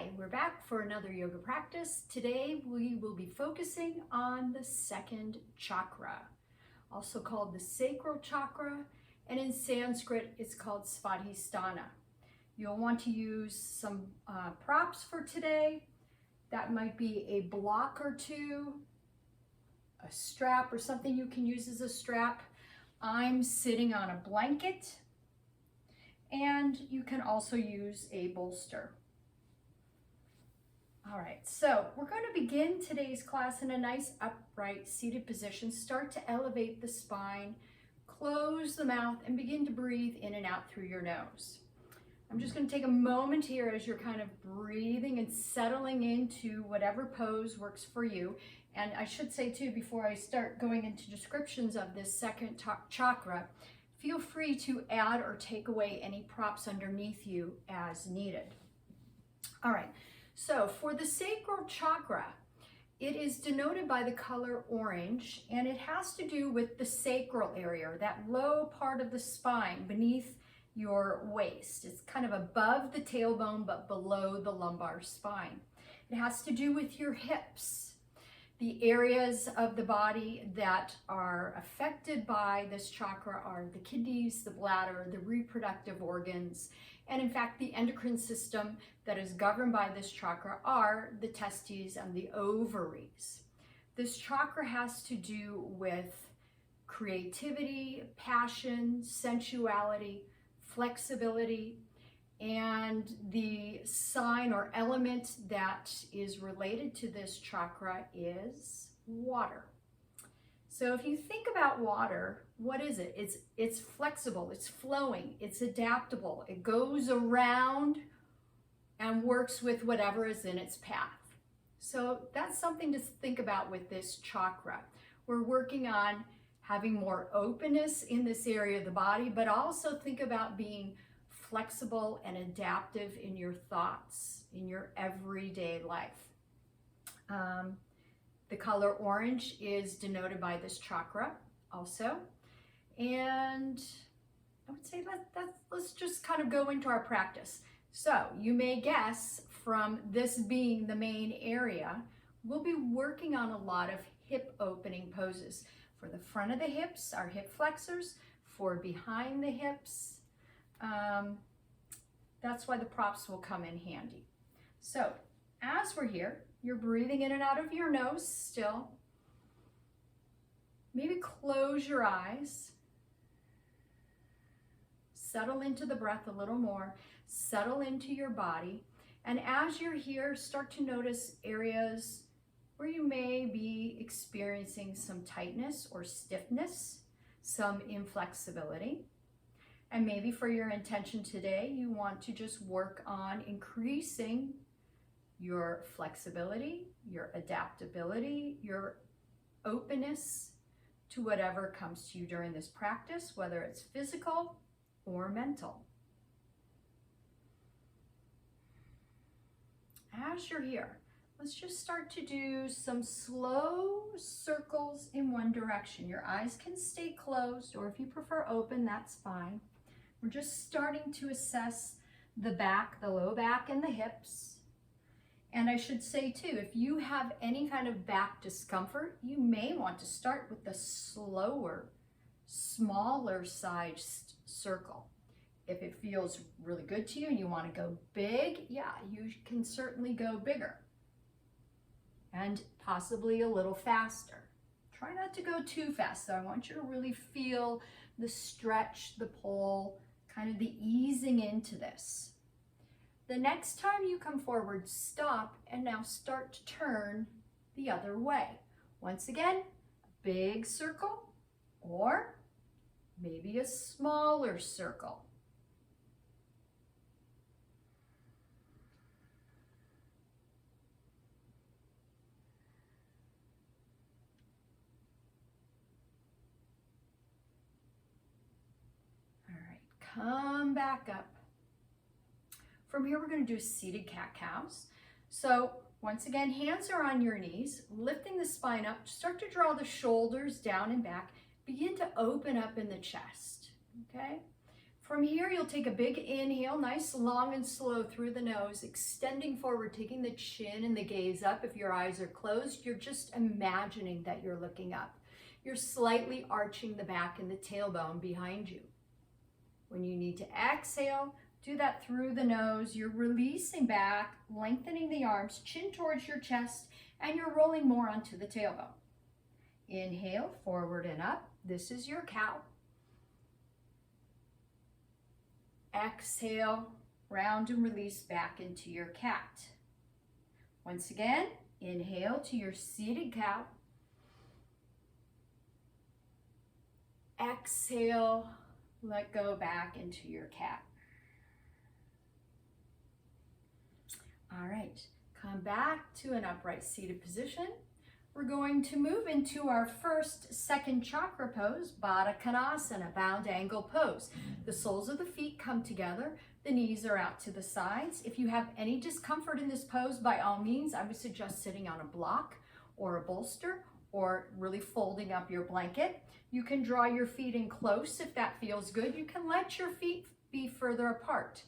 Hi, we're back for another yoga practice. Today we will be focusing on the second chakra, also called the Sacral Chakra, and in Sanskrit it's called Swadhisthana. You'll want to use some props for today. That might be a block or two, a strap or something you can use as a strap. I'm sitting on a blanket, and you can also use a bolster. All right, so we're going to begin today's class in a nice upright seated position. Start to elevate the spine, close the mouth, and begin to breathe in and out through your nose. I'm just going to take a moment here as you're kind of breathing and settling into whatever pose works for you. And I should say too, before I start going into descriptions of this second chakra, feel free to add or take away any props underneath you as needed. All right. So for the sacral chakra, it is denoted by the color orange, and it has to do with the sacral area, that low part of the spine beneath your waist. It's kind of above the tailbone, but below the lumbar spine. It has to do with your hips, the areas of the body that are affected by this chakra are the kidneys, the bladder, the reproductive organs, and in fact, the endocrine system that is governed by this chakra are the testes and the ovaries. This chakra has to do with creativity, passion, sensuality, flexibility, and the sign or element that is related to this chakra is water. So if you think about water, what is it? It's flexible, it's flowing, it's adaptable. It goes around and works with whatever is in its path. So that's something to think about with this chakra. We're working on having more openness in this area of the body, but also think about being flexible and adaptive in your thoughts, in your everyday life. The color orange is denoted by this chakra also. And I would say let's just kind of go into our practice. So you may guess from this being the main area, we'll be working on a lot of hip opening poses. For the front of the hips, our hip flexors. For behind the hips, that's why the props will come in handy. So as we're here, you're breathing in and out of your nose still. Maybe close your eyes. Settle into the breath a little more. Settle into your body. And as you're here, start to notice areas where you may be experiencing some tightness or stiffness, some inflexibility. And maybe for your intention today, you want to just work on increasing your flexibility, your adaptability, your openness to whatever comes to you during this practice, whether it's physical or mental. As you're here, let's just start to do some slow circles in one direction. Your eyes can stay closed, or if you prefer open, that's fine. We're just starting to assess the back, the low back, and the hips. And I should say too, if you have any kind of back discomfort, you may want to start with the slower, smaller sized circle. If it feels really good to you and you want to go big, yeah, you can certainly go bigger and possibly a little faster. Try not to go too fast though. I want you to really feel the stretch, the pull, kind of the easing into this. The next time you come forward, stop and now start to turn the other way. Once again, a big circle or maybe a smaller circle. All right, come back up. From here, we're going to do seated cat-cows. So once again, hands are on your knees, lifting the spine up. Start to draw the shoulders down and back. Begin to open up in the chest, okay? From here, you'll take a big inhale, nice, long, and slow through the nose, extending forward, taking the chin and the gaze up. If your eyes are closed, you're just imagining that you're looking up. You're slightly arching the back and the tailbone behind you. When you need to exhale, do that through the nose. You're releasing back, lengthening the arms, chin towards your chest, and you're rolling more onto the tailbone. Inhale, forward and up. This is your cow. Exhale, round and release back into your cat. Once again, inhale to your seated cow. Exhale, let go back into your cat. All right, come back to an upright seated position. We're going to move into our first second chakra pose, Baddha Konasana, bound angle pose. The soles of the feet come together, the knees are out to the sides. If you have any discomfort in this pose, by all means, I would suggest sitting on a block or a bolster or really folding up your blanket. You can draw your feet in close if that feels good. You can let your feet be further apart.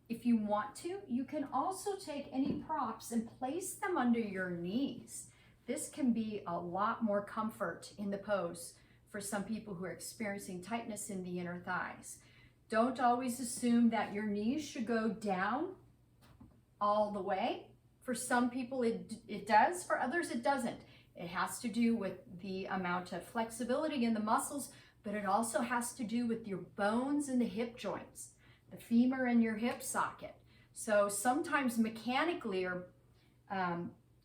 If you want to, you can also take any props and place them under your knees. This can be a lot more comfort in the pose for some people who are experiencing tightness in the inner thighs. Don't always assume that your knees should go down all the way. For some people it does, for others it doesn't. It has to do with the amount of flexibility in the muscles, but it also has to do with your bones and the hip joints, the femur and your hip socket. So sometimes mechanically or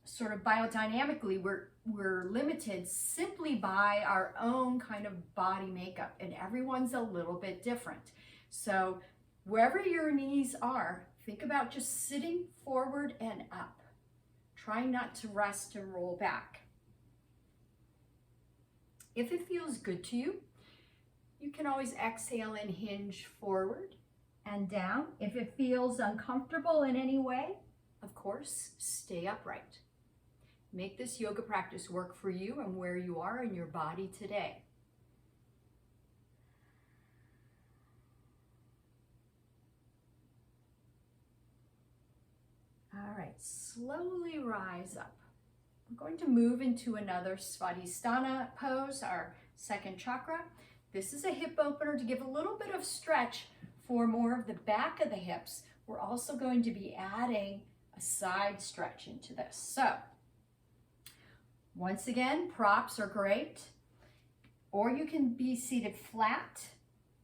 sort of biodynamically, we're limited simply by our own kind of body makeup, and everyone's a little bit different. So wherever your knees are, think about just sitting forward and up. Try not to rest and roll back. If it feels good to you, you can always exhale and hinge forward and down. If it feels uncomfortable in any way, of course, stay upright. Make this yoga practice work for you and where you are in your body today. All right, slowly rise up. We're going to move into another Swadhisthana pose, our second chakra. This is a hip opener to give a little bit of stretch for more of the back of the hips. We're also going to be adding a side stretch into this. So, once again, props are great, or you can be seated flat.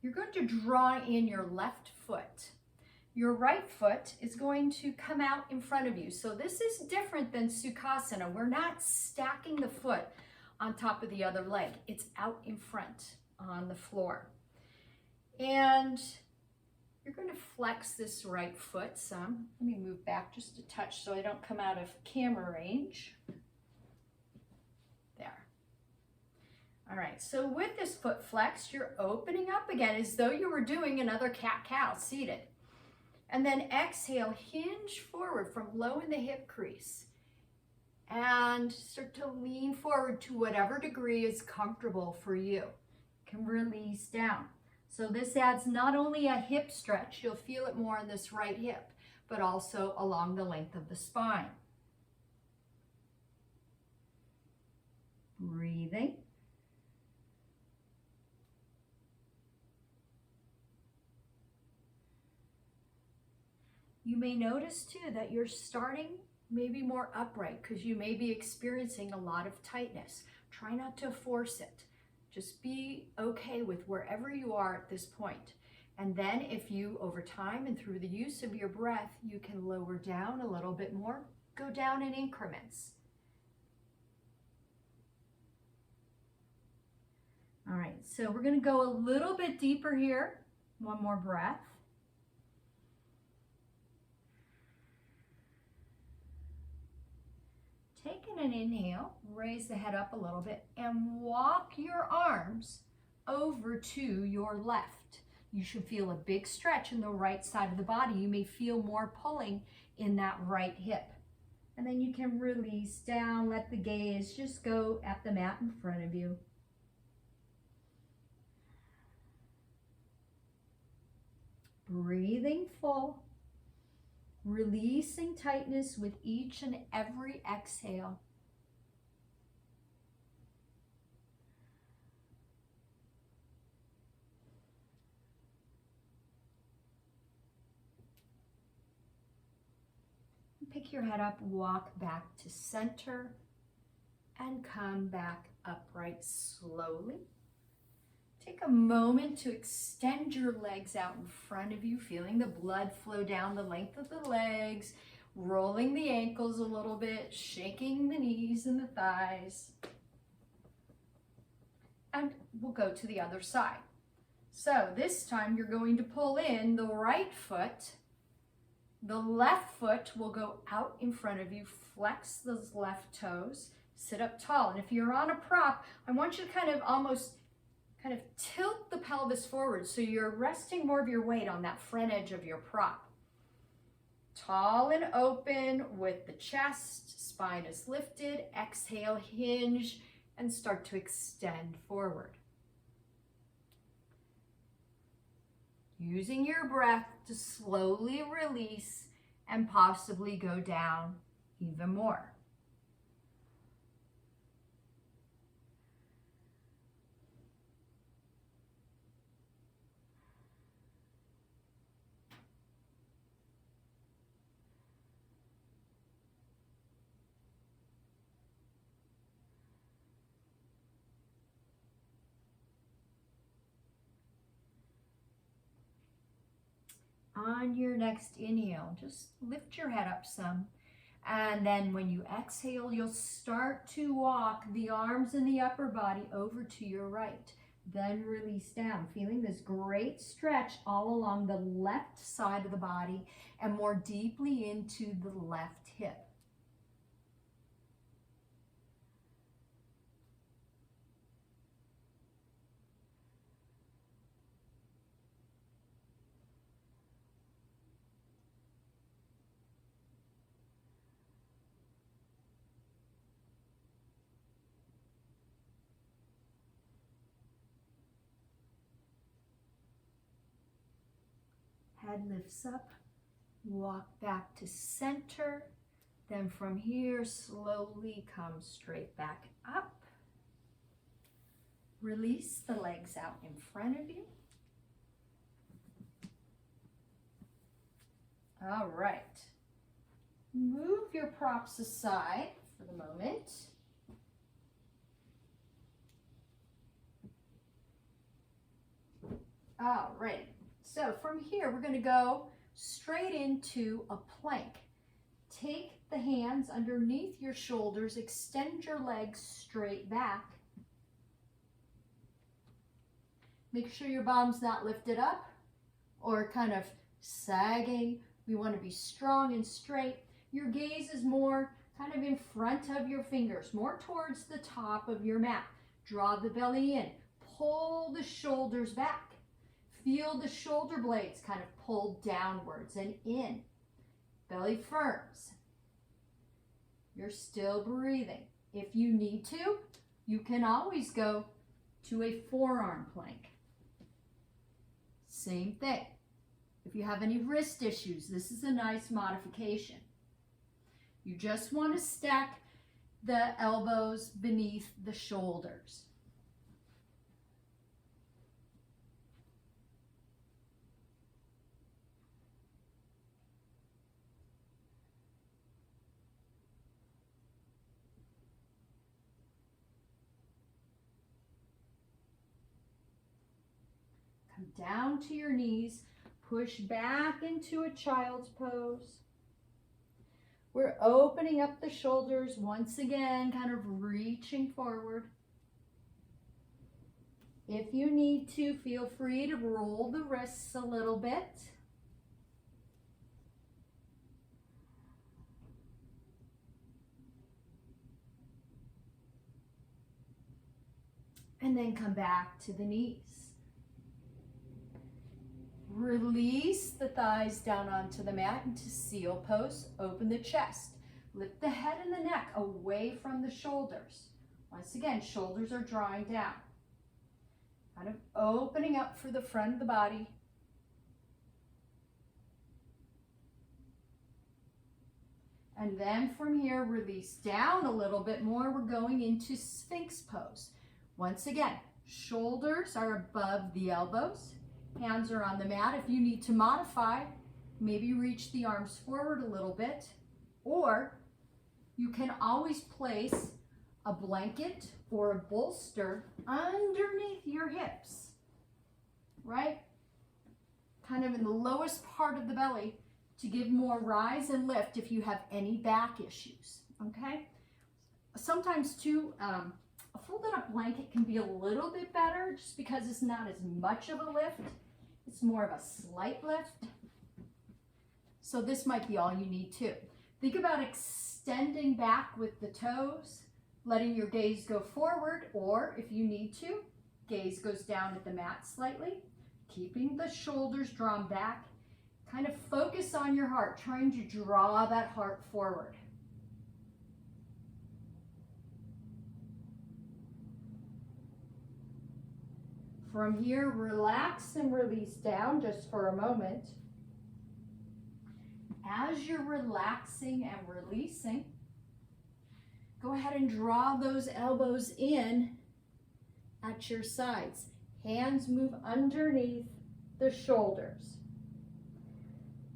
You're going to draw in your left foot. Your right foot is going to come out in front of you. So this is different than Sukhasana. We're not stacking the foot on top of the other leg. It's out in front on the floor. And you're going to flex this right foot some. Let me move back just a touch so I don't come out of camera range. There. All right, so with this foot flexed, you're opening up again as though you were doing another cat-cow seated. And then exhale, hinge forward from low in the hip crease. And start to lean forward to whatever degree is comfortable for you. You can release down. So this adds not only a hip stretch, you'll feel it more in this right hip, but also along the length of the spine. Breathing. You may notice too that you're starting maybe more upright because you may be experiencing a lot of tightness. Try not to force it. Just be okay with wherever you are at this point. And then if you, over time and through the use of your breath, you can lower down a little bit more, go down in increments. All right, so we're going to go a little bit deeper here. One more breath. Taking an inhale, raise the head up a little bit and walk your arms over to your left. You should feel a big stretch in the right side of the body. You may feel more pulling in that right hip. And then you can release down, let the gaze just go at the mat in front of you. Breathing full, releasing tightness with each and every exhale. Pick your head up, walk back to center, and come back upright slowly. Take a moment to extend your legs out in front of you, feeling the blood flow down the length of the legs, rolling the ankles a little bit, shaking the knees and the thighs. And we'll go to the other side. So this time you're going to pull in the right foot. The left foot will go out in front of you, flex those left toes, sit up tall. And if you're on a prop, I want you to kind of tilt the pelvis forward so you're resting more of your weight on that front edge of your prop. Tall and open with the chest, spine is lifted, exhale, hinge, and start to extend forward. Using your breath to slowly release and possibly go down even more. On your next inhale, just lift your head up some. And then when you exhale, you'll start to walk the arms and the upper body over to your right. Then release down, feeling this great stretch all along the left side of the body and more deeply into the left hip. Head lifts up, walk back to center, then from here slowly come straight back up. Release the legs out in front of you. All right, move your props aside for the moment. All right. So from here, we're going to go straight into a plank. Take the hands underneath your shoulders, extend your legs straight back. Make sure your bum's not lifted up or kind of sagging. We want to be strong and straight. Your gaze is more kind of in front of your fingers, more towards the top of your mat. Draw the belly in, pull the shoulders back. Feel the shoulder blades kind of pull downwards and in. Belly firms. You're still breathing. If you need to, you can always go to a forearm plank. Same thing. If you have any wrist issues, this is a nice modification. You just want to stack the elbows beneath the shoulders. Down to your knees, push back into a child's pose. We're opening up the shoulders once again, kind of reaching forward. If you need to, feel free to roll the wrists a little bit. And then come back to the knees. Release the thighs down onto the mat into seal pose. Open the chest. Lift the head and the neck away from the shoulders. Once again, shoulders are drawing down. Kind of opening up for the front of the body. And then from here, release down a little bit more. We're going into Sphinx pose. Once again, shoulders are above the elbows. Hands are on the mat. If you need to modify, maybe reach the arms forward a little bit, or you can always place a blanket or a bolster underneath your hips, right? Kind of in the lowest part of the belly to give more rise and lift if you have any back issues, okay? Sometimes too, a folded up blanket can be a little bit better just because it's not as much of a lift. It's more of a slight lift. So this might be all you need too. Think about extending back with the toes, letting your gaze go forward, or if you need to, gaze goes down at the mat slightly, keeping the shoulders drawn back. Kind of focus on your heart, trying to draw that heart forward. From here, relax and release down just for a moment. As you're relaxing and releasing, go ahead and draw those elbows in at your sides. Hands move underneath the shoulders.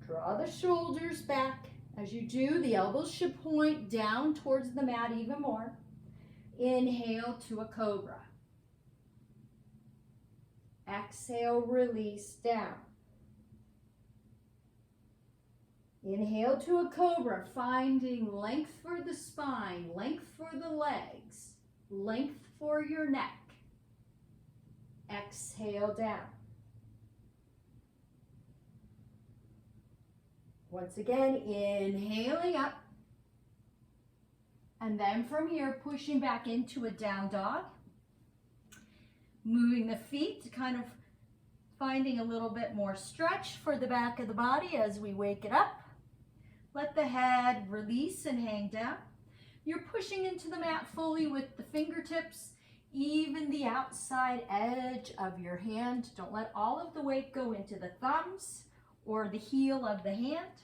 Draw the shoulders back. As you do, the elbows should point down towards the mat even more. Inhale to a cobra. Exhale, release down. Inhale to a cobra, finding length for the spine, length for the legs, length for your neck. Exhale down. Once again, inhaling up. And then from here, pushing back into a down dog. Moving the feet, kind of finding a little bit more stretch for the back of the body as we wake it up. Let the head release and hang down. You're pushing into the mat fully with the fingertips, even the outside edge of your hand. Don't let all of the weight go into the thumbs or the heel of the hand.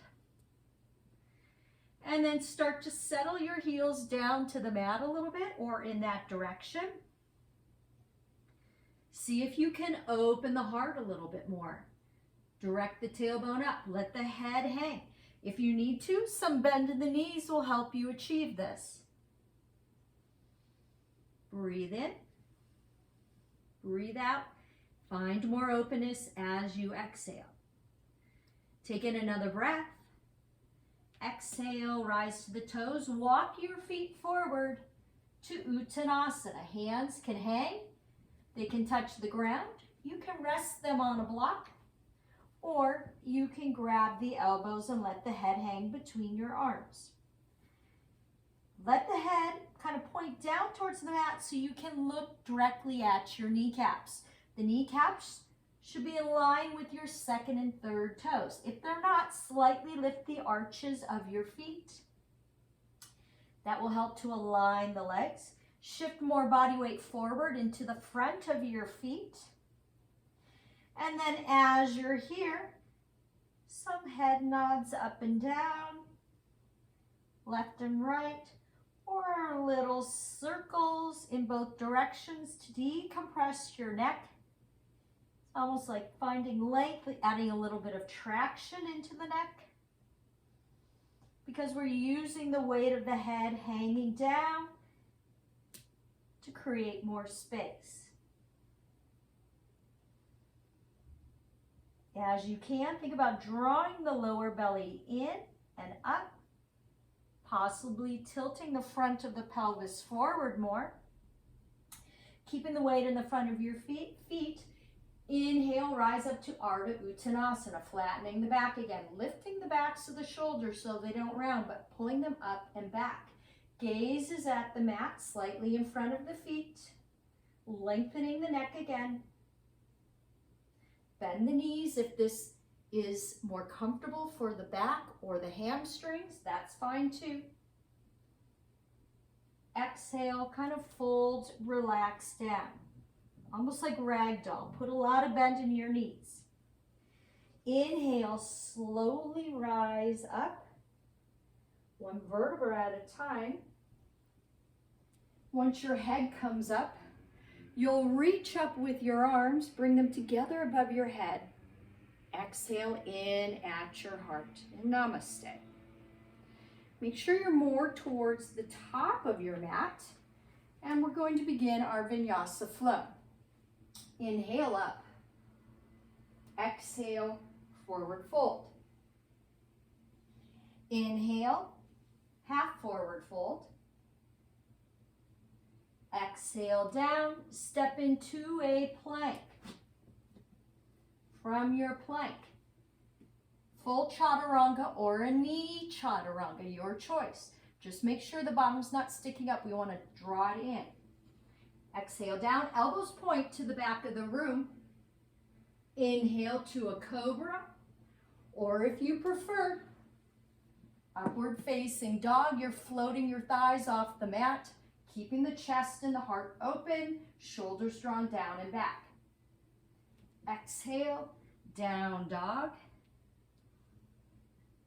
And then start to settle your heels down to the mat a little bit or in that direction. See if you can open the heart a little bit more. Direct the tailbone up. Let the head hang. If you need to, some bend in the knees will help you achieve this. Breathe in. Breathe out. Find more openness as you exhale. Take in another breath. Exhale, rise to the toes. Walk your feet forward to Uttanasana. Hands can hang. They can touch the ground. You can rest them on a block, or you can grab the elbows and let the head hang between your arms. Let the head kind of point down towards the mat so you can look directly at your kneecaps. The kneecaps should be in line with your second and third toes. If they're not, slightly lift the arches of your feet. That will help to align the legs. Shift more body weight forward into the front of your feet. And then as you're here, some head nods up and down, left and right, or little circles in both directions to decompress your neck. It's almost like finding length, adding a little bit of traction into the neck, because we're using the weight of the head hanging down to create more space. As you can, think about drawing the lower belly in and up, possibly tilting the front of the pelvis forward more, keeping the weight in the front of your feet. Inhale, rise up to Ardha Uttanasana, flattening the back again, lifting the backs of the shoulders so they don't round, but pulling them up and back. Gaze is at the mat, slightly in front of the feet, lengthening the neck again. Bend the knees if this is more comfortable for the back or the hamstrings, that's fine too. Exhale, kind of fold, relax down. Almost like ragdoll. Put a lot of bend in your knees. Inhale, slowly rise up. one vertebra at a time. Once your head comes up, you'll reach up with your arms, bring them together above your head. Exhale in at your heart in Namaste. Make sure you're more towards the top of your mat, and we're going to begin our Vinyasa flow. Inhale up. Exhale, forward fold. Inhale, half forward fold. Exhale down, step into a plank. From your plank, full chaturanga or a knee chaturanga, your choice. Just make sure the bottom's not sticking up. We want to draw it in. Exhale down, elbows point to the back of the room. Inhale to a cobra, or if you prefer, upward facing dog. You're floating your thighs off the mat, keeping the chest and the heart open, shoulders drawn down and back. Exhale, down dog.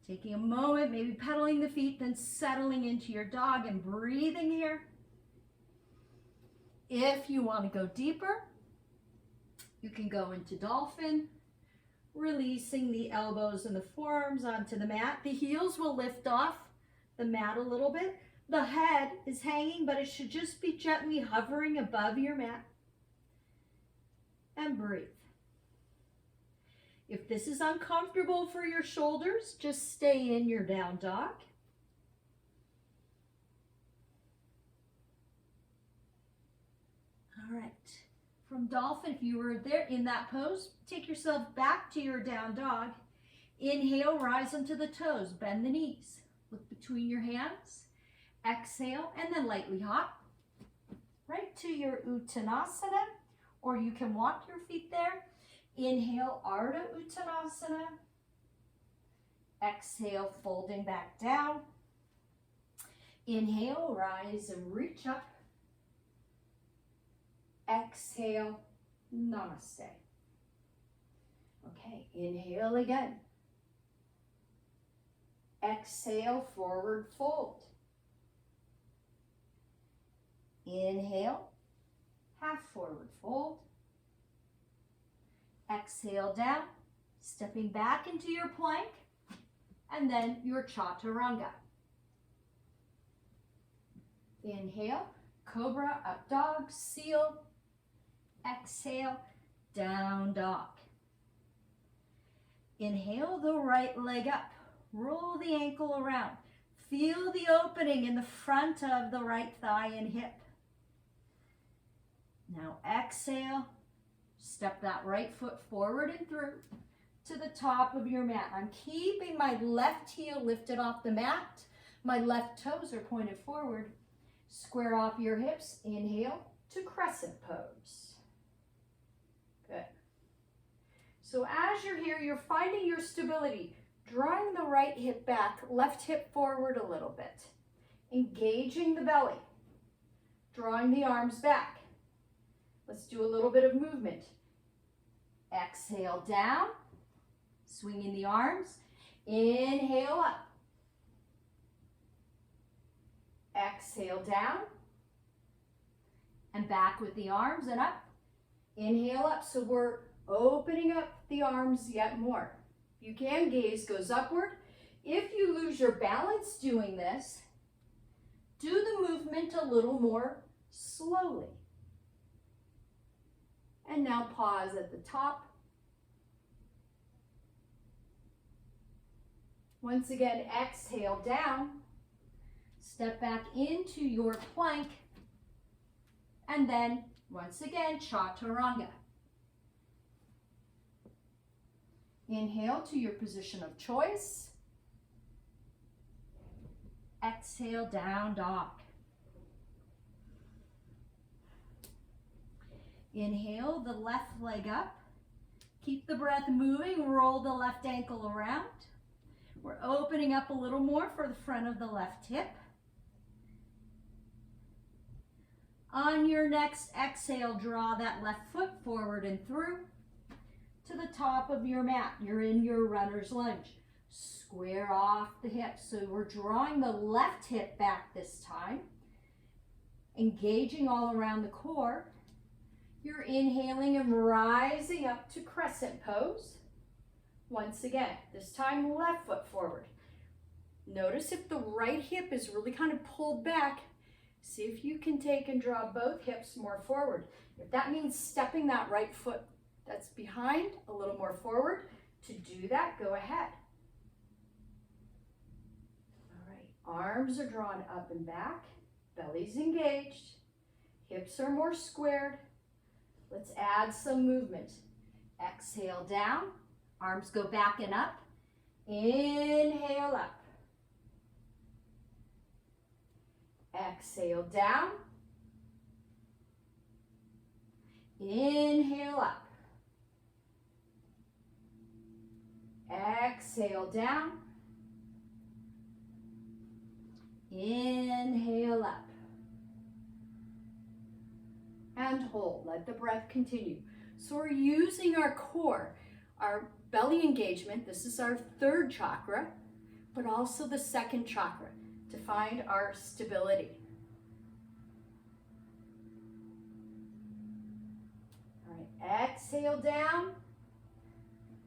Taking a moment, maybe pedaling the feet, then settling into your dog and breathing here. If you want to go deeper, you can go into dolphin, releasing the elbows and the forearms onto the mat. The heels will lift off the mat a little bit. The head is hanging, but it should just be gently hovering above your mat. And breathe. If this is uncomfortable for your shoulders, just stay in your down dog. All right. From dolphin, if you were there in that pose, take yourself back to your down dog. Inhale, rise onto the toes, bend the knees. Look between your hands. Exhale, and then lightly hop right to your Uttanasana, or you can walk your feet there. Inhale, Ardha Uttanasana. Exhale, folding back down. Inhale, rise and reach up. Exhale, Namaste. Okay, inhale again. Exhale, forward fold. Inhale, half forward fold. Exhale down, stepping back into your plank, and then your chaturanga. Inhale, cobra, up dog, seal. Exhale, down dog. Inhale the right leg up, roll the ankle around. Feel the opening in the front of the right thigh and hip. Now exhale, step that right foot forward and through to the top of your mat. I'm keeping my left heel lifted off the mat. My left toes are pointed forward. Square off your hips. Inhale to crescent pose. Good. So as you're here, you're finding your stability. Drawing the right hip back, left hip forward a little bit. Engaging the belly. Drawing the arms back. Let's do a little bit of movement. Exhale down, swinging the arms. Inhale up. Exhale down, and back with the arms and up. Inhale up, so we're opening up the arms yet more. You can, gaze goes upward. If you lose your balance doing this, do the movement a little more slowly. And now pause at the top. Once again, exhale down. Step back into your plank. And then, once again, chaturanga. Inhale to your position of choice. Exhale, down dog. Inhale the left leg up. Keep the breath moving. Roll the left ankle around. We're opening up a little more for the front of the left hip. On your next exhale, draw that left foot forward and through to the top of your mat. You're in your runner's lunge. Square off the hips. So we're drawing the left hip back this time. Engaging all around the core. You're inhaling and rising up to crescent pose. Once again, this time left foot forward. Notice if the right hip is really kind of pulled back. See if you can take and draw both hips more forward. If that means stepping that right foot that's behind a little more forward, to do that, go ahead. All right, arms are drawn up and back, belly's engaged, hips are more squared. Let's add some movement. Exhale down, arms go back and up. Inhale up. Exhale down. Inhale up. Exhale down. Inhale up. And hold. Let the breath continue. So we're using our core, our belly engagement. This is our third chakra, but also the second chakra to find our stability. All right, exhale down.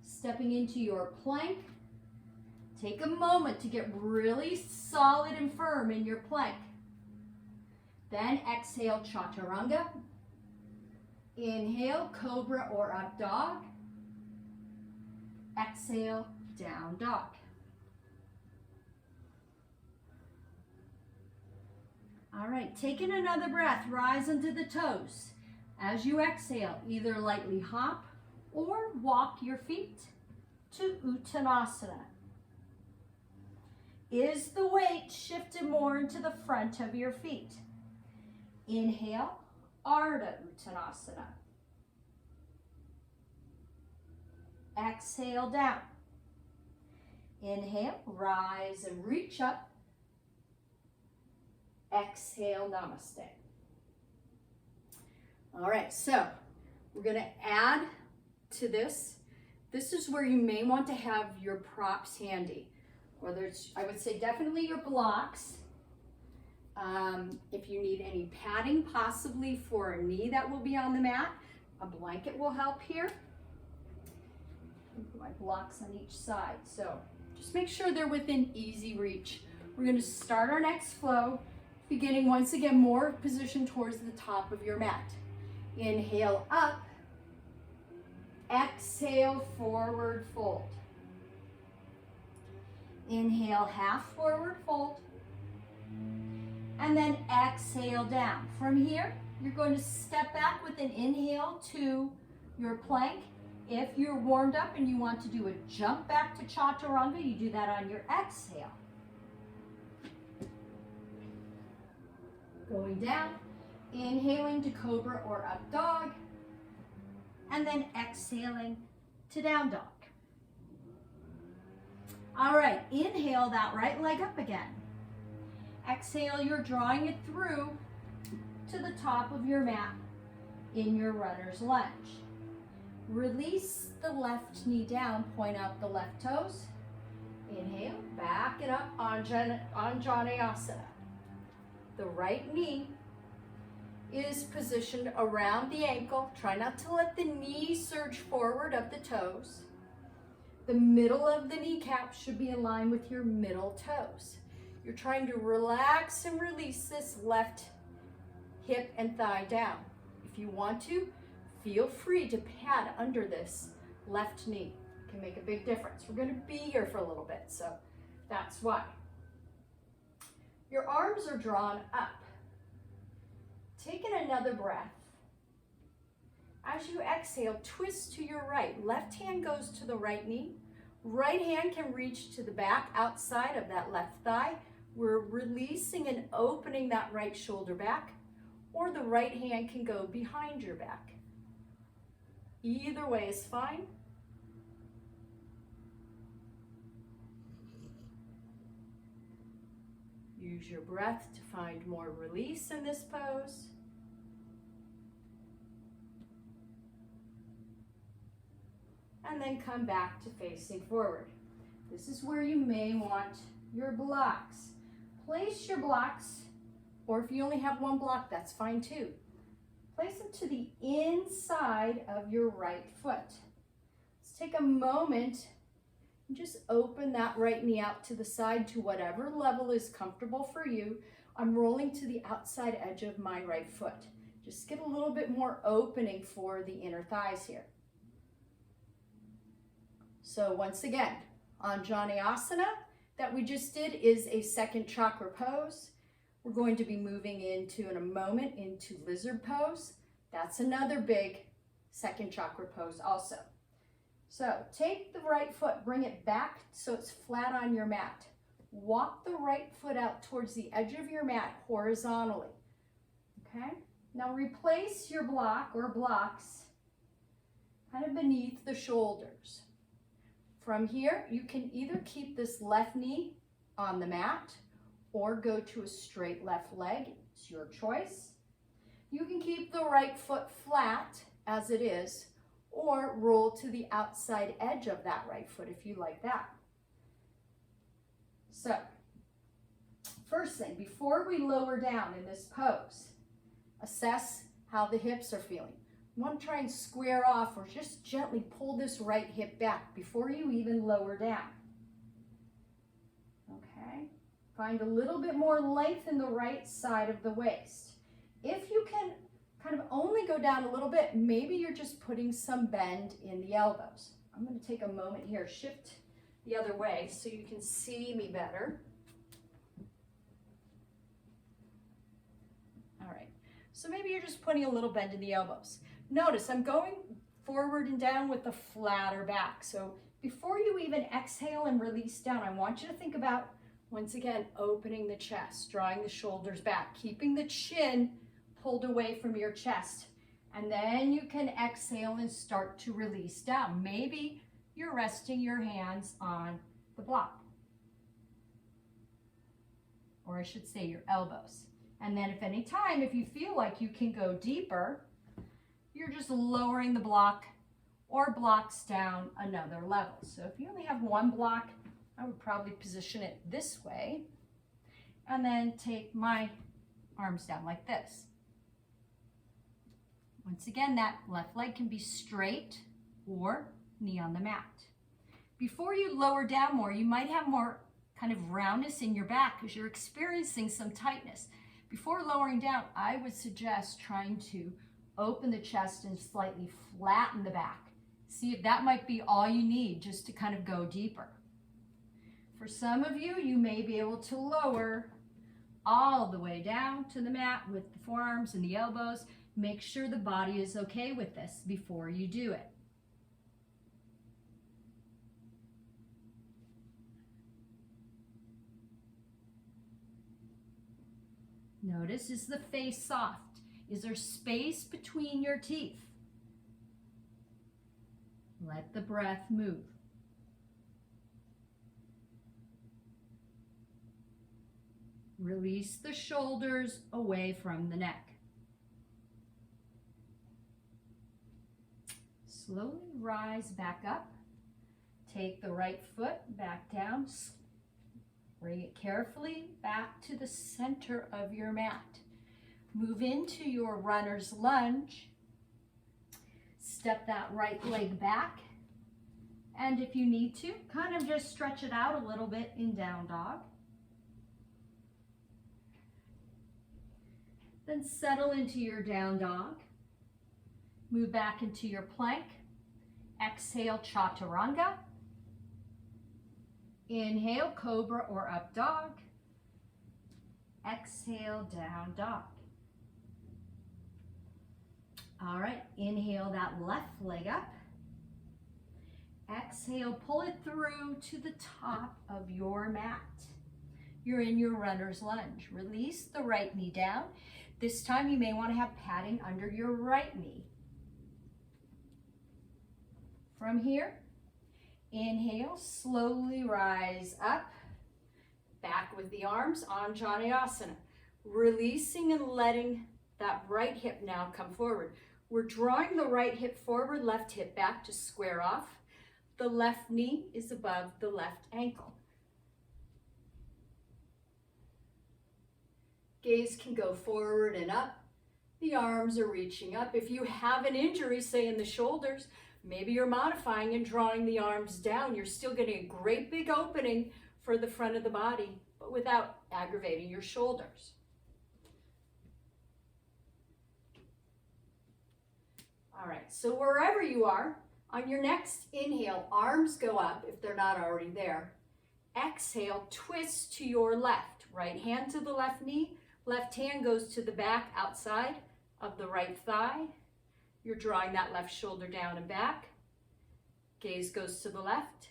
Stepping into your plank. Take a moment to get really solid and firm in your plank. Then exhale, chaturanga. Inhale, cobra or up dog. Exhale, down dog. All right, taking another breath, rise into the toes. As you exhale, either lightly hop or walk your feet to Uttanasana. Is the weight shifted more into the front of your feet? Inhale, Ardha Uttanasana. Exhale down. Inhale, rise and reach up. Exhale, namaste. All right, so we're going to add to this. This is where you may want to have your props handy. Whether it's, I would say definitely your blocks. If you need any padding, possibly for a knee that will be on the mat, a blanket will help here. My blocks on each side. So just make sure they're within easy reach. We're going to start our next flow, beginning once again more position towards the top of your mat. Inhale up. Exhale, forward fold. Inhale, half forward fold. And then exhale down. From here, you're going to step back with an inhale to your plank. If you're warmed up and you want to do a jump back to chaturanga, you do that on your exhale. Going down, inhaling to cobra or up dog, and then exhaling to down dog. All right, inhale that right leg up again. Exhale, you're drawing it through to the top of your mat in your runner's lunge. Release the left knee down, point out the left toes. Inhale, back it up, Anjaneyasana. The right knee is positioned around the ankle. Try not to let the knee surge forward of the toes. The middle of the kneecap should be in line with your middle toes. You're trying to relax and release this left hip and thigh down. If you want to, feel free to pad under this left knee. It can make a big difference. We're going to be here for a little bit, so that's why. Your arms are drawn up. Taking another breath. As you exhale, twist to your right. Left hand goes to the right knee. Right hand can reach to the back outside of that left thigh. We're releasing and opening that right shoulder back, or the right hand can go behind your back. Either way is fine. Use your breath to find more release in this pose. And then come back to facing forward. This is where you may want your blocks. Place your blocks, or if you only have one block, that's fine too. Place them to the inside of your right foot. Let's take a moment and just open that right knee out to the side to whatever level is comfortable for you. I'm rolling to the outside edge of my right foot. Just get a little bit more opening for the inner thighs here. So once again, Vinyasa that we just did is a second chakra pose. We're going to be moving into, in a moment, into lizard pose. That's another big second chakra pose also. So take the right foot, bring it back so it's flat on your mat. Walk the right foot out towards the edge of your mat horizontally, okay? Now replace your block or blocks kind of beneath the shoulders. From here, you can either keep this left knee on the mat or go to a straight left leg. It's your choice. You can keep the right foot flat as it is or roll to the outside edge of that right foot if you like that. So, first thing, before we lower down in this pose, assess how the hips are feeling. You want to try and square off or just gently pull this right hip back before you even lower down. Okay, find a little bit more length in the right side of the waist. If you can kind of only go down a little bit, maybe you're just putting some bend in the elbows. I'm going to take a moment here, shift the other way so you can see me better. All right, so maybe you're just putting a little bend in the elbows. Notice I'm going forward and down with a flatter back. So before you even exhale and release down, I want you to think about, once again, opening the chest, drawing the shoulders back, keeping the chin pulled away from your chest. And then you can exhale and start to release down. Maybe you're resting your hands on the block, or I should say your elbows. And then if you feel like you can go deeper, you're just lowering the block or blocks down another level. So if you only have one block, I would probably position it this way and then take my arms down like this. Once again, that left leg can be straight or knee on the mat. Before you lower down more, you might have more kind of roundness in your back because you're experiencing some tightness. Before lowering down, I would suggest trying to open the chest and slightly flatten the back. See if that might be all you need just to kind of go deeper. For some of you, you may be able to lower all the way down to the mat with the forearms and the elbows. Make sure the body is okay with this before you do it. Notice, is the face soft? Is there space between your teeth? Let the breath move. Release the shoulders away from the neck. Slowly rise back up. Take the right foot back down. Bring it carefully back to the center of your mat. Move into your runner's lunge. Step that right leg back. And if you need to, kind of just stretch it out a little bit in down dog. Then settle into your down dog. Move back into your plank. Exhale, chaturanga. Inhale, cobra or up dog. Exhale, down dog. All right, inhale that left leg up. Exhale, pull it through to the top of your mat. You're in your runner's lunge. Release the right knee down. This time you may want to have padding under your right knee. From here, inhale, slowly rise up, back with the arms on Vinyasa. Releasing and letting that right hip now come forward. We're drawing the right hip forward, left hip back to square off. The left knee is above the left ankle. Gaze can go forward and up. The arms are reaching up. If you have an injury, say in the shoulders, maybe you're modifying and drawing the arms down. You're still getting a great big opening for the front of the body, but without aggravating your shoulders. All right, so wherever you are, on your next inhale, arms go up if they're not already there. Exhale, twist to your left. Right hand to the left knee. Left hand goes to the back outside of the right thigh. You're drawing that left shoulder down and back. Gaze goes to the left.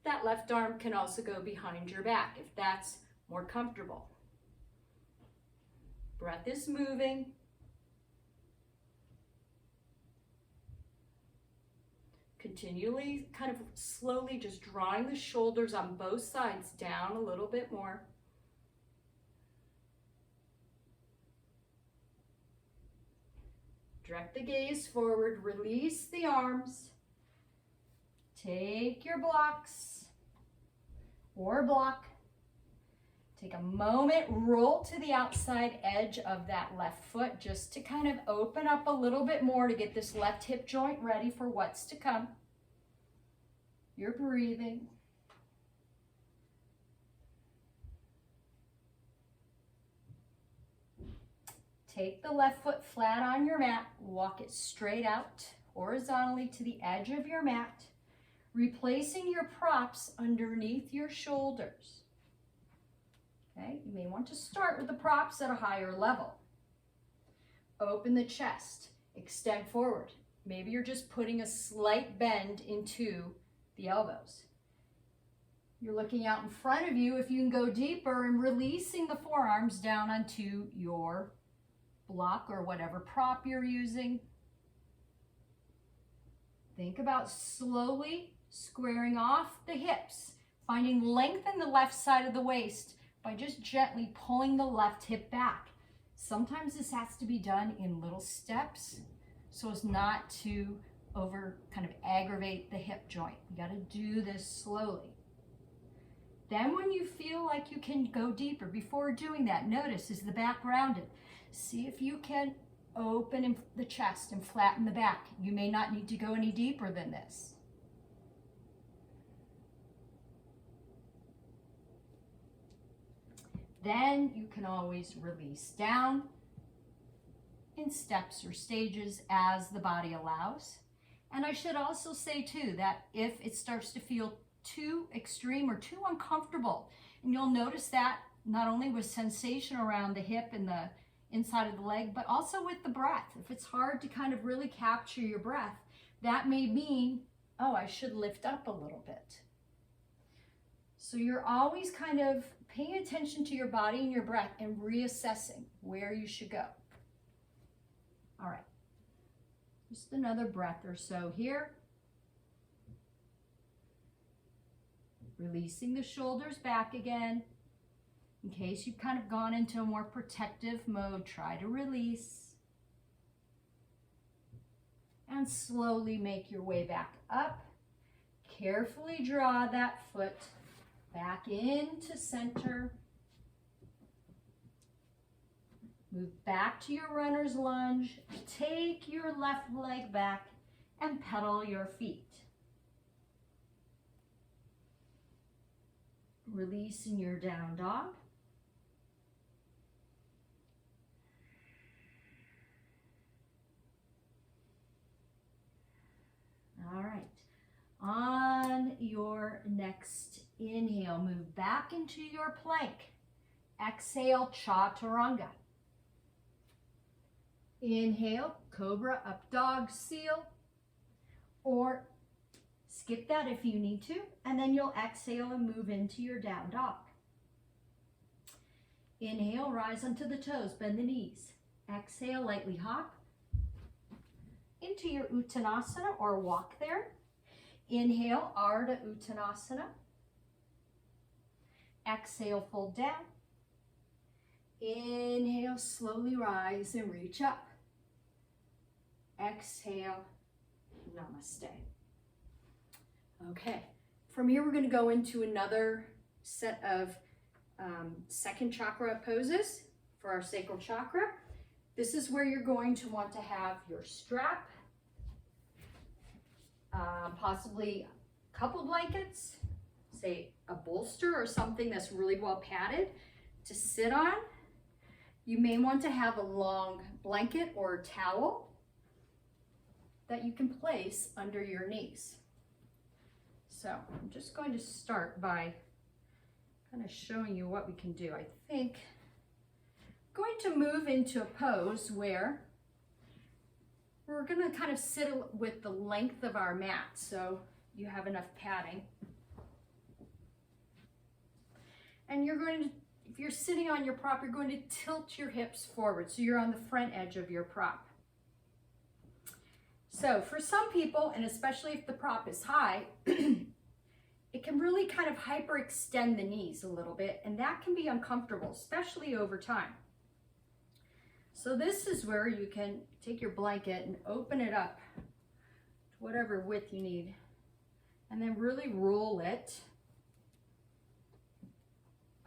That left arm can also go behind your back if that's more comfortable. Breath is moving. Continually, kind of slowly just drawing the shoulders on both sides down a little bit more. Direct the gaze forward, release the arms. Take your blocks or block. Take a moment, roll to the outside edge of that left foot just to kind of open up a little bit more to get this left hip joint ready for what's to come. You're breathing. Take the left foot flat on your mat, walk it straight out horizontally to the edge of your mat, replacing your props underneath your shoulders. Okay, you may want to start with the props at a higher level. Open the chest, extend forward. Maybe you're just putting a slight bend into the elbows. You're looking out in front of you if you can go deeper and releasing the forearms down onto your block or whatever prop you're using. Think about slowly squaring off the hips, finding length in the left side of the waist by just gently pulling the left hip back. Sometimes this has to be done in little steps so as not to kind of aggravate the hip joint. You got to do this slowly. Then when you feel like you can go deeper, before doing that, notice, is the back rounded? See if you can open the chest and flatten the back. You may not need to go any deeper than this. Then you can always release down in steps or stages as the body allows. And I should also say too that if it starts to feel too extreme or too uncomfortable, and you'll notice that not only with sensation around the hip and the inside of the leg, but also with the breath. If it's hard to kind of really capture your breath, that may mean, oh, I should lift up a little bit. So you're always kind of paying attention to your body and your breath and reassessing where you should go. All right, just another breath or so here. Releasing the shoulders back again. In case you've kind of gone into a more protective mode, try to release. And slowly make your way back up. Carefully draw that foot back into center. Move back to your runner's lunge. Take your left leg back and pedal your feet. Release in your down dog. All right, on your next inhale, move back into your plank. Exhale, chaturanga. Inhale, cobra, up dog, seal, or skip that if you need to, and then you'll exhale and move into your down dog. Inhale, rise onto the toes, bend the knees. Exhale, lightly hop into your Uttanasana or walk there. Inhale, Ardha Uttanasana. Exhale, fold down. Inhale, slowly rise and reach up. Exhale, namaste. Okay, from here we're going to go into another set of second chakra poses for our sacral chakra. This is where you're going to want to have your strap, possibly a couple blankets, say a bolster or something that's really well padded to sit on. You may want to have a long blanket or towel that you can place under your knees. So I'm just going to start by kind of showing you what we can do. I think I'm going to move into a pose where we're going to kind of sit with the length of our mat so you have enough padding. And you're going to, if you're sitting on your prop, you're going to tilt your hips forward so you're on the front edge of your prop. So for some people, and especially if the prop is high, it can really kind of hyperextend the knees a little bit, and that can be uncomfortable, especially over time. So this is where you can take your blanket and open it up to whatever width you need, and then really roll it.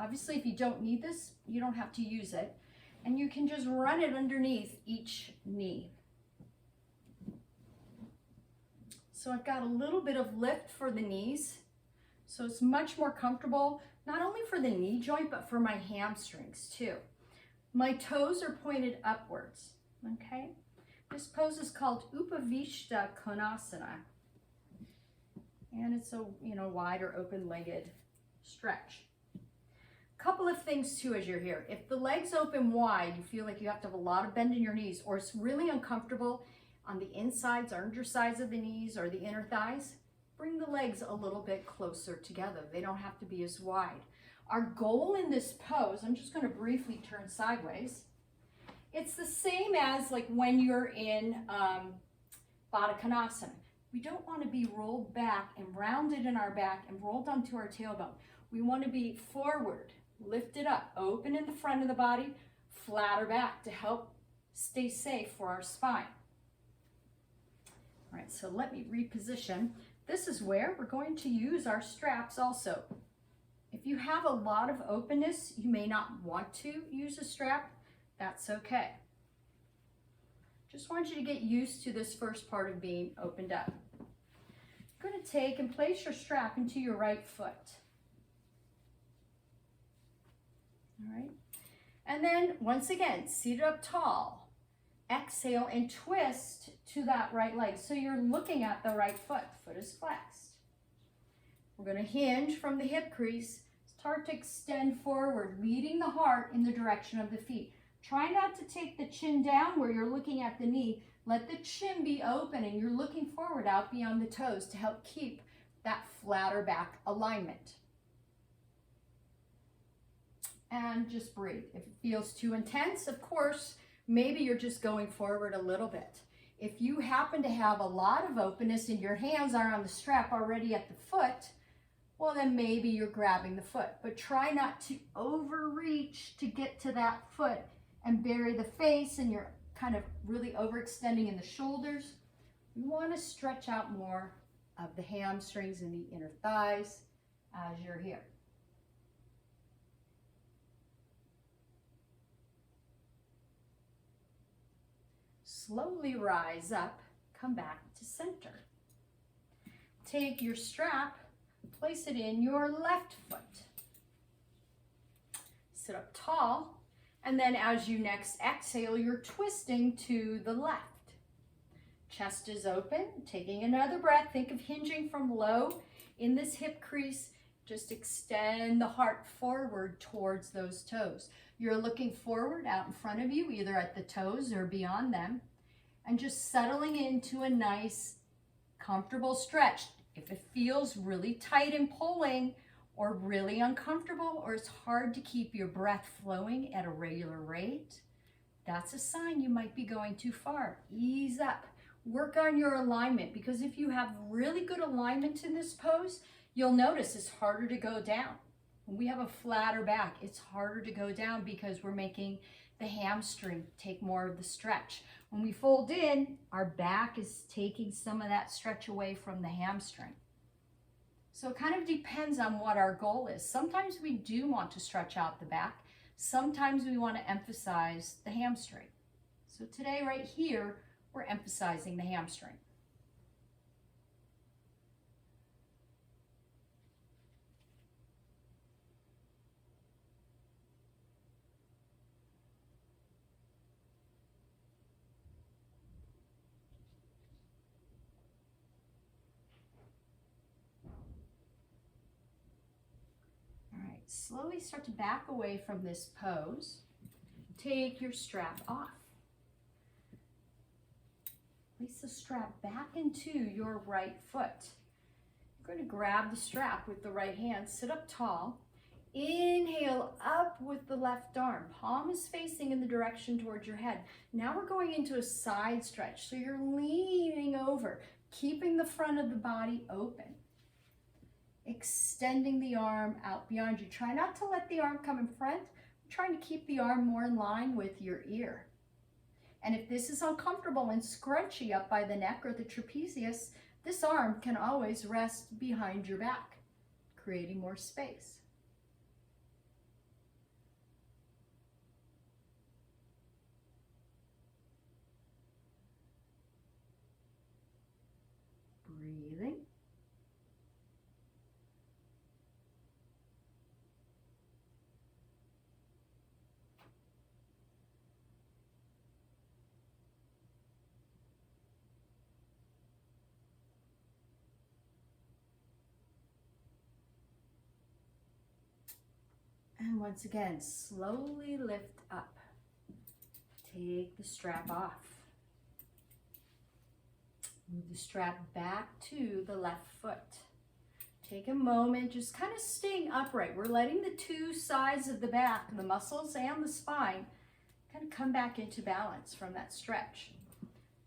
Obviously, if you don't need this, you don't have to use it, and you can just run it underneath each knee. So I've got a little bit of lift for the knees, so it's much more comfortable, not only for the knee joint, but for my hamstrings too. My toes are pointed upwards, okay? This pose is called Upavishta Konasana, and it's a wide or open-legged stretch. Couple of things too as you're here. If the legs open wide, you feel like you have to have a lot of bend in your knees, or it's really uncomfortable on the insides or undersides of the knees or the inner thighs, bring the legs a little bit closer together. They don't have to be as wide. Our goal in this pose, I'm just going to briefly turn sideways. It's the same as like when you're in Baddha Konasana. We don't want to be rolled back and rounded in our back and rolled onto our tailbone. We want to be forward, lifted up, open in the front of the body, flatter back to help stay safe for our spine. All right, so let me reposition. This is where we're going to use our straps also. If you have a lot of openness, you may not want to use a strap. That's okay. Just want you to get used to this first part of being opened up. You're going to take and place your strap into your right foot. All right. And then once again, seated up tall. Exhale and twist to that right leg. So you're looking at the right foot. Foot is flexed. We're going to hinge from the hip crease. Start to extend forward, leading the heart in the direction of the feet. Try not to take the chin down where you're looking at the knee. Let the chin be open and you're looking forward out beyond the toes to help keep that flatter back alignment. And just breathe. If it feels too intense, of course, maybe you're just going forward a little bit. If you happen to have a lot of openness and your hands are on the strap already at the foot, well, then maybe you're grabbing the foot. But try not to overreach to get to that foot and bury the face, and you're kind of really overextending in the shoulders. You want to stretch out more of the hamstrings and the inner thighs as you're here. Slowly rise up, come back to center. Take your strap, place it in your left foot. Sit up tall, and then as you next exhale, you're twisting to the left. Chest is open, taking another breath. Think of hinging from low in this hip crease. Just extend the heart forward towards those toes. You're looking forward out in front of you, either at the toes or beyond them, and just settling into a nice, comfortable stretch. If it feels really tight and pulling or really uncomfortable, or it's hard to keep your breath flowing at a regular rate, that's a sign you might be going too far. Ease up. Work on your alignment, because if you have really good alignment in this pose, you'll notice it's harder to go down. When we have a flatter back, it's harder to go down because we're making the hamstring take more of the stretch. When we fold in, our back is taking some of that stretch away from the hamstring. So it kind of depends on what our goal is. Sometimes we do want to stretch out the back. Sometimes we want to emphasize the hamstring. So today right here, we're emphasizing the hamstring. Slowly start to back away from this pose. Take your strap off. Place the strap back into your right foot. You're going to grab the strap with the right hand, sit up tall. Inhale up with the left arm. Palm is facing in the direction towards your head. Now we're going into a side stretch. So you're leaning over, keeping the front of the body open. Extending the arm out beyond you. Try not to let the arm come in front. I'm trying to keep the arm more in line with your ear. And if this is uncomfortable and scrunchy up by the neck or the trapezius, this arm can always rest behind your back, creating more space. Breathing. And once again, slowly lift up. Take the strap off. Move the strap back to the left foot. Take a moment, just kind of staying upright. We're letting the two sides of the back, the muscles and the spine, kind of come back into balance from that stretch.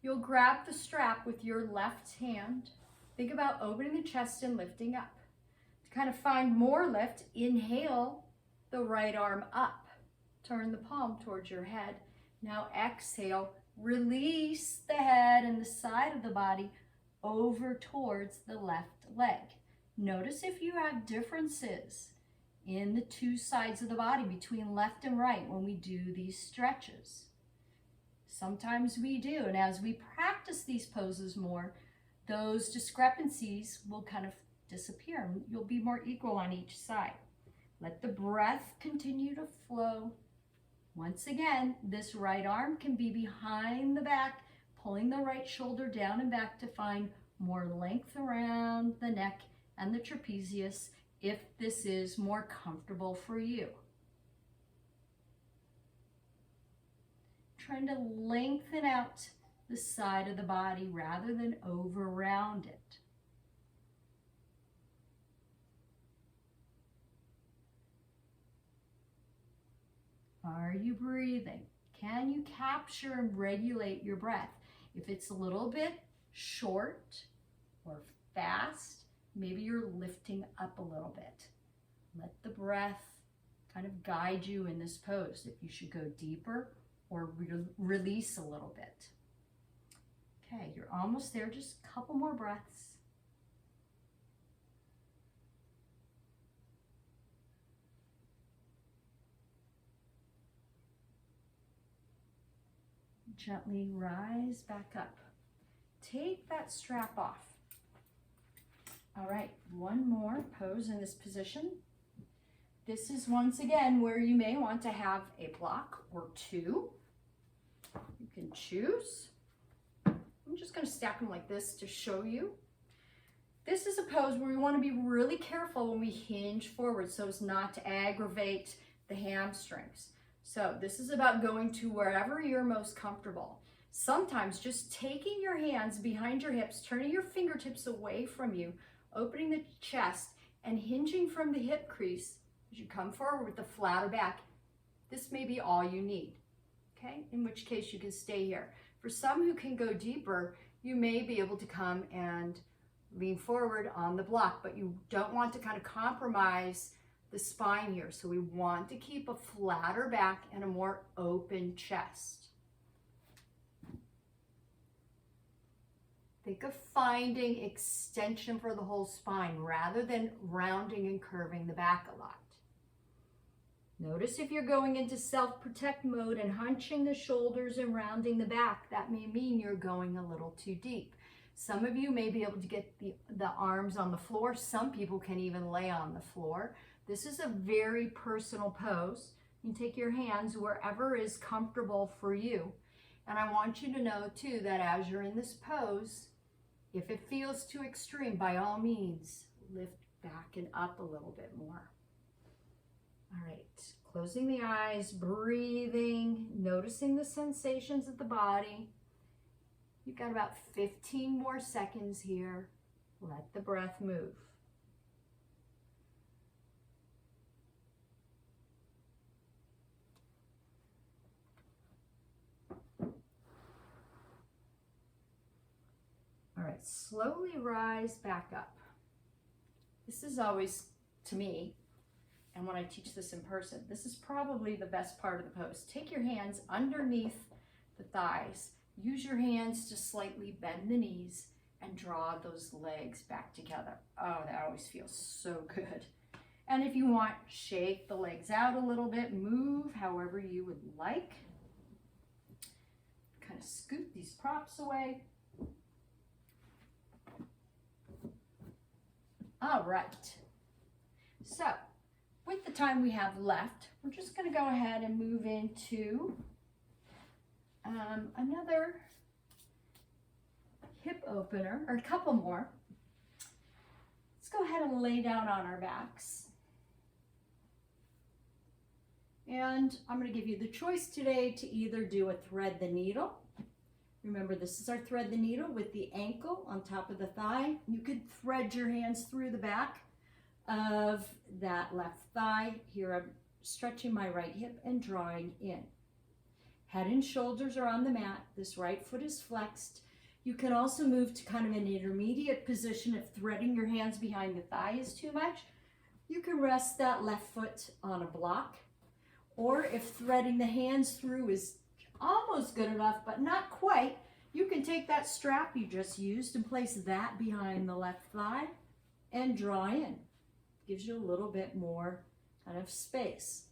You'll grab the strap with your left hand. Think about opening the chest and lifting up. To kind of find more lift, inhale the right arm up. Turn the palm towards your head. Now exhale, release the head and the side of the body over towards the left leg. Notice if you have differences in the two sides of the body between left and right when we do these stretches. Sometimes we do, and as we practice these poses more, those discrepancies will kind of disappear. You'll be more equal on each side. Let the breath continue to flow. Once again, this right arm can be behind the back, pulling the right shoulder down and back to find more length around the neck and the trapezius if this is more comfortable for you. Trying to lengthen out the side of the body rather than over round it. Are you breathing? Can you capture and regulate your breath? If it's a little bit short or fast, maybe you're lifting up a little bit. Let the breath kind of guide you in this pose. If you should go deeper or release a little bit. Okay, you're almost there. Just a couple more breaths. Gently rise back up. Take that strap off. All right, one more pose in this position. This is once again where you may want to have a block or two. You can choose. I'm just going to stack them like this to show you. This is a pose where we want to be really careful when we hinge forward so as not to aggravate the hamstrings. So this is about going to wherever you're most comfortable. Sometimes just taking your hands behind your hips, turning your fingertips away from you, opening the chest and hinging from the hip crease as you come forward with the flatter back. This may be all you need, okay? In which case you can stay here. For some who can go deeper, you may be able to come and lean forward on the block, but you don't want to kind of compromise the spine here. So we want to keep a flatter back and a more open chest. Think of finding extension for the whole spine rather than rounding and curving the back a lot. Notice if you're going into self-protect mode and hunching the shoulders and rounding the back, that may mean you're going a little too deep. Some of you may be able to get the arms on the floor. Some people can even lay on the floor. This is a very personal pose. You can take your hands wherever is comfortable for you. And I want you to know too that as you're in this pose, if it feels too extreme, by all means, lift back and up a little bit more. All right, closing the eyes, breathing, noticing the sensations of the body. You've got about 15 more seconds here. Let the breath move. All right, slowly rise back up. This is always, to me, and when I teach this in person, this is probably the best part of the pose. Take your hands underneath the thighs. Use your hands to slightly bend the knees and draw those legs back together. Oh, that always feels so good. And if you want, shake the legs out a little bit, move however you would like. Kind of scoot these props away. All right. So, with the time we have left, we're just going to go ahead and move into another hip opener, or a couple more. Let's go ahead and lay down on our backs. And I'm going to give you the choice today to either do a thread the needle. Remember, this is our thread the needle with the ankle on top of the thigh. You could thread your hands through the back of that left thigh. Here I'm stretching my right hip and drawing in. Head and shoulders are on the mat. This right foot is flexed. You can also move to kind of an intermediate position if threading your hands behind the thigh is too much. You can rest that left foot on a block. Or if threading the hands through is almost good enough, but not quite, you can take that strap you just used and place that behind the left thigh and draw in. Gives you a little bit more kind of space.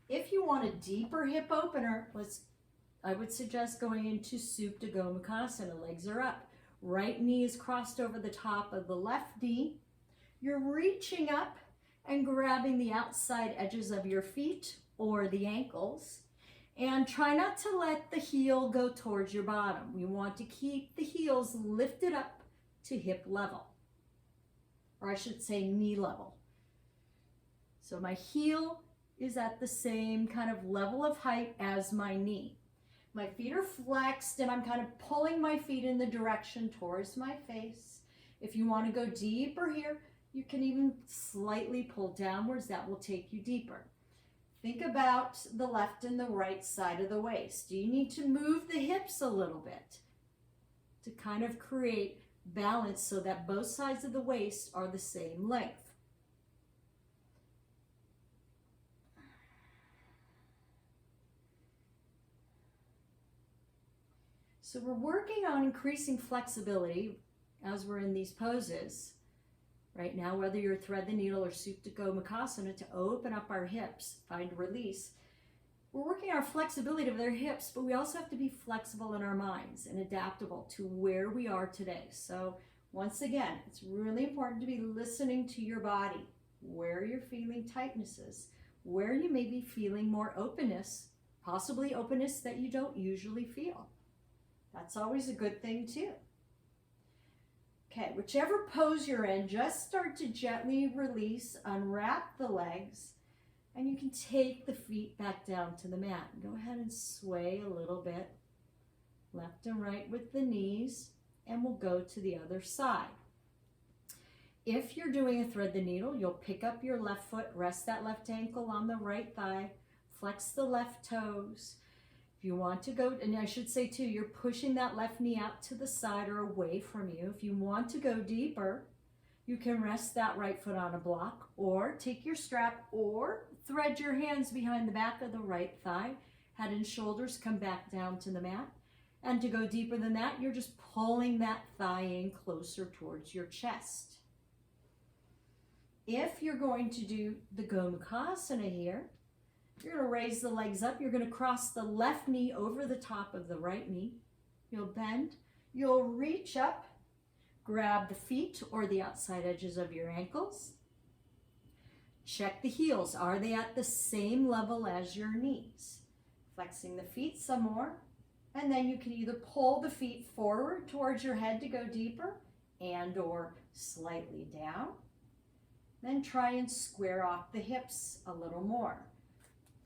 If you want a deeper hip opener, I would suggest going into Supta Gomukhasana. Legs are up. Right knee is crossed over the top of the left knee. You're reaching up and grabbing the outside edges of your feet or the ankles. And try not to let the heel go towards your bottom. We want to keep the heels lifted up to hip level. Or I should say knee level. So my heel is at the same kind of level of height as my knee. My feet are flexed and I'm kind of pulling my feet in the direction towards my face. If you want to go deeper here, you can even slightly pull downwards. That will take you deeper. Think about the left and the right side of the waist. Do you need to move the hips a little bit to kind of create balance so that both sides of the waist are the same length? So we're working on increasing flexibility as we're in these poses. Right now, whether you're thread the needle or Supta Gomukhasana, to open up our hips, find release. We're working our flexibility of their hips, but we also have to be flexible in our minds and adaptable to where we are today. So once again, it's really important to be listening to your body, where you're feeling tightnesses, where you may be feeling more openness, possibly openness that you don't usually feel. That's always a good thing too. Okay, whichever pose you're in, just start to gently release, unwrap the legs, and you can take the feet back down to the mat. Go ahead and sway a little bit, left and right with the knees, and we'll go to the other side. If you're doing a thread the needle, you'll pick up your left foot, rest that left ankle on the right thigh, flex the left toes. If you want to go, and I should say too, you're pushing that left knee out to the side or away from you. If you want to go deeper, you can rest that right foot on a block, or take your strap, or thread your hands behind the back of the right thigh. Head and shoulders come back down to the mat. And to go deeper than that, you're just pulling that thigh in closer towards your chest. If you're going to do the Gomukhasana here, you're going to raise the legs up. You're going to cross the left knee over the top of the right knee. You'll bend. You'll reach up, grab the feet or the outside edges of your ankles. Check the heels. Are they at the same level as your knees? Flexing the feet some more. And then you can either pull the feet forward towards your head to go deeper and or slightly down. Then try and square off the hips a little more.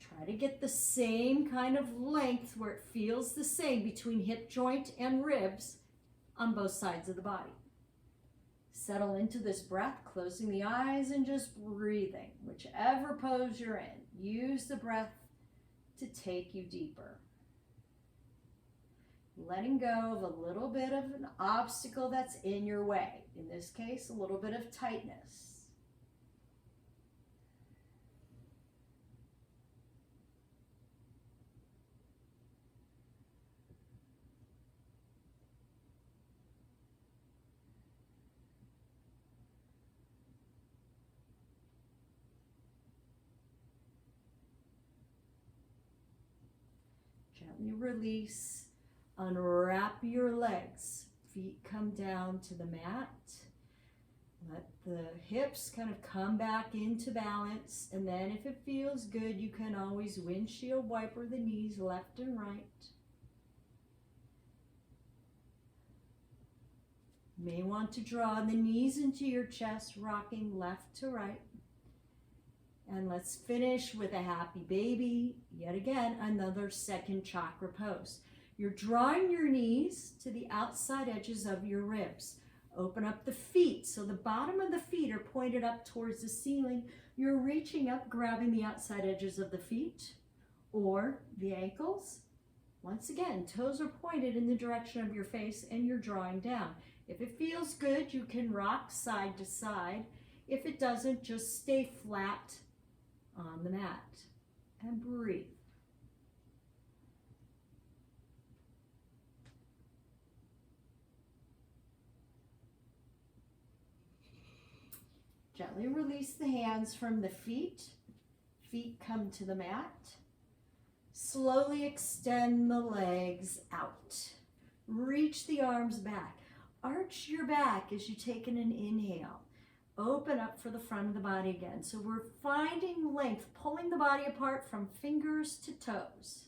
Try to get the same kind of length where it feels the same between hip joint and ribs on both sides of the body. Settle into this breath, closing the eyes and just breathing. Whichever pose you're in, use the breath to take you deeper. Letting go of a little bit of an obstacle that's in your way. In this case, a little bit of tightness. Gently release, unwrap your legs, feet come down to the mat. Let the hips kind of come back into balance, and then if it feels good, you can always windshield wiper the knees left and right. You may want to draw the knees into your chest, rocking left to right. And let's finish with a happy baby. Yet again, another second chakra pose. You're drawing your knees to the outside edges of your ribs. Open up the feet. So the bottom of the feet are pointed up towards the ceiling. You're reaching up, grabbing the outside edges of the feet or the ankles. Once again, toes are pointed in the direction of your face and you're drawing down. If it feels good, you can rock side to side. If it doesn't, just stay flat on the mat and breathe. Gently release the hands from the feet. Feet come to the mat. Slowly extend the legs out. Reach the arms back. Arch your back as you take in an inhale. Open up for the front of the body again. So we're finding length, pulling the body apart from fingers to toes.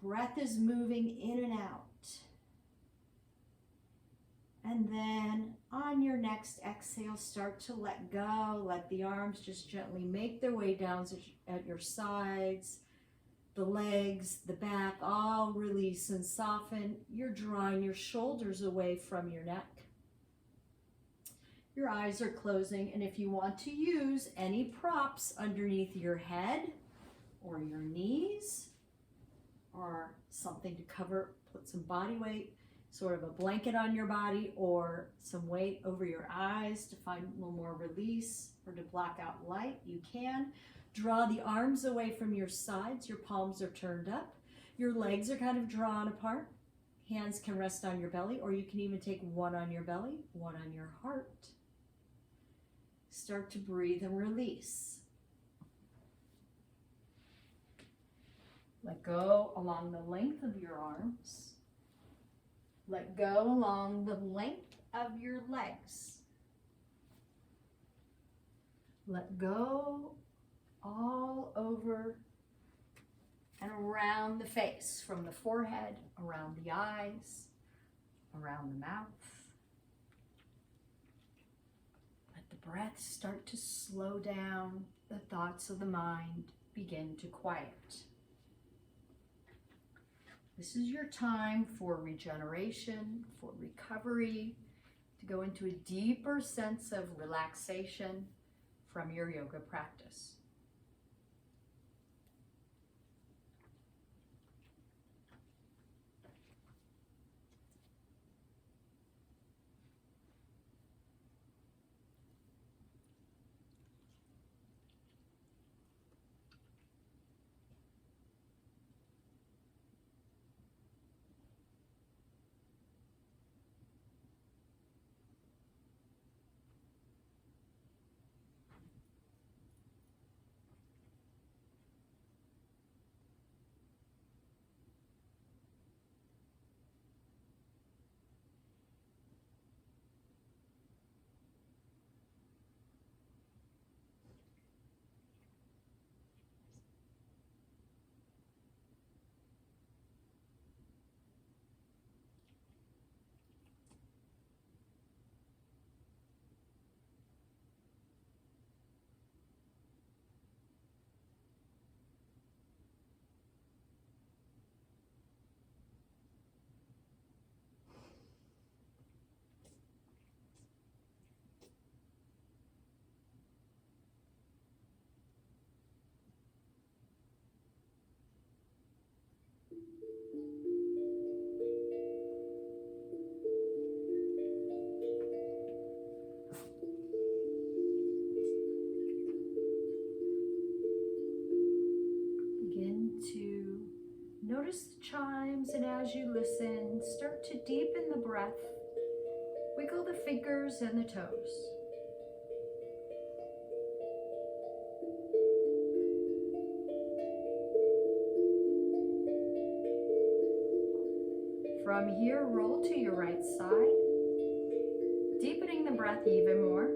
Breath is moving in and out. And then on your next exhale, start to let go. Let the arms just gently make their way down at your sides. The legs, the back, all release and soften. You're drawing your shoulders away from your neck. Your eyes are closing, and if you want to use any props underneath your head or your knees or something to cover, put some body weight, sort of a blanket on your body or some weight over your eyes to find a little more release or to block out light, you can. Draw the arms away from your sides. Your palms are turned up. Your legs are kind of drawn apart. Hands can rest on your belly, or you can even take one on your belly, one on your heart. Start to breathe and release. Let go along the length of your arms. Let go along the length of your legs. Let go all over and around the face, from the forehead, around the eyes, around the mouth. Let the breath start to slow down. The thoughts of the mind begin to quiet. This is your time for regeneration, for recovery, to go into a deeper sense of relaxation from your yoga practice. notice the chimes, and as you listen, start to deepen the breath. Wiggle the fingers and the toes. From here, roll to your right side, deepening the breath even more.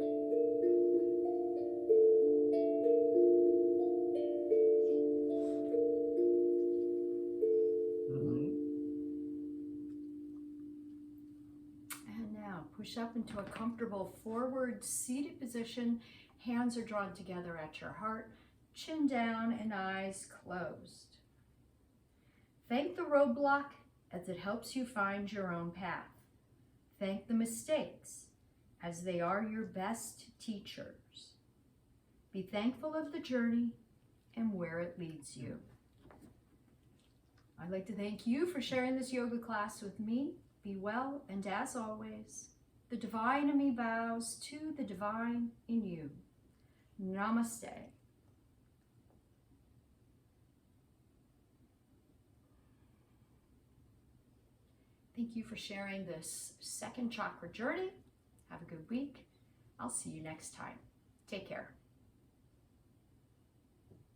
And now push up into a comfortable forward seated position. Hands are drawn together at your heart, chin down and eyes closed. Thank the roadblock as it helps you find your own path. Thank the mistakes as they are your best teachers. Be thankful of the journey and where it leads you. I'd like to thank you for sharing this yoga class with me. Be well, and as always, the divine in me bows to the divine in you. Namaste. Thank you for sharing this second chakra journey. Have a good week. I'll see you next time. Take care.